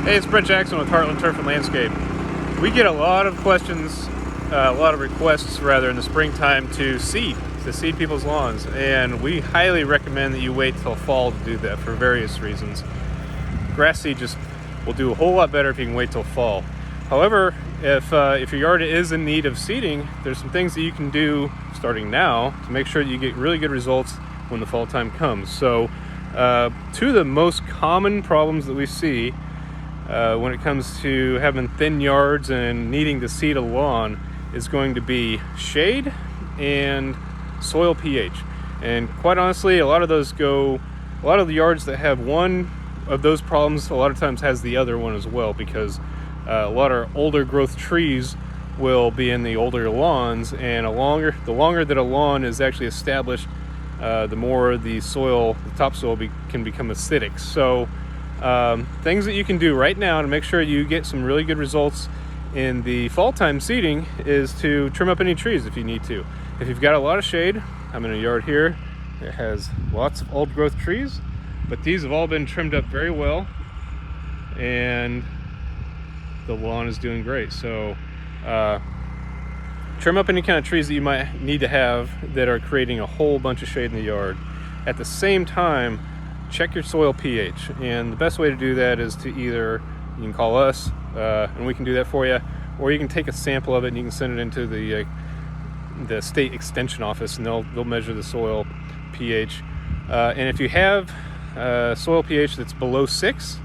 Hey, it's Brent Jackson with Heartland Turf and Landscape. We get a lot of questions, a lot of requests rather in the springtime to seed people's lawns, and we highly recommend that you wait till fall to do that for various reasons. Grass seed just will do a whole lot better if you can wait till fall. However, if your yard is in need of seeding, there's some things that you can do starting now to make sure that you get really good results when the fall time comes. So two of the most common problems that we see when it comes to having thin yards and needing to seed a lawn is going to be shade and soil pH. And quite honestly, a lot of the yards that have one of those problems a lot of times has the other one as well, because a lot of older growth trees will be in the older lawns, and the longer that a lawn is actually established, the more the topsoil can become acidic. So things that you can do right now to make sure you get some really good results in the fall time seeding is to trim up any trees if you need to. If you've got a lot of shade, I'm in a yard here that has lots of old growth trees, but these have all been trimmed up very well and the lawn is doing great. So trim up any kind of trees that you might need to have that are creating a whole bunch of shade in the yard. At the same time, check your soil pH, and the best way to do that is to you can call us and we can do that for you, or you can take a sample of it and you can send it into the state extension office, and they'll measure the soil pH. And if you have soil pH that's below 6,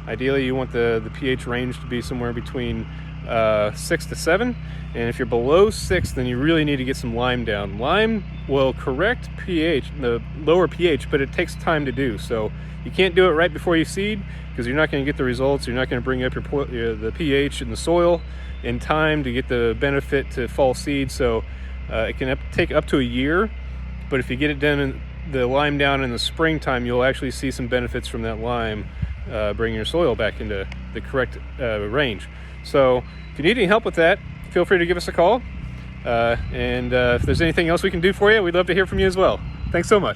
ideally you want the pH range to be somewhere between 6 to 7. And if you're below 6, then you really need to get some lime down. Lime will correct pH, the lower pH, but it takes time to do. So you can't do it right before you seed, because you're not going to get the results. You're not going to bring up the pH in the soil in time to get the benefit to fall seed. So it can take up to a year, but if you get it done the lime down in the springtime, you'll actually see some benefits from that lime, bringing your soil back into the correct range. So if you need any help with that, feel free to give us a call. And if there's anything else we can do for you, we'd love to hear from you as well. Thanks so much.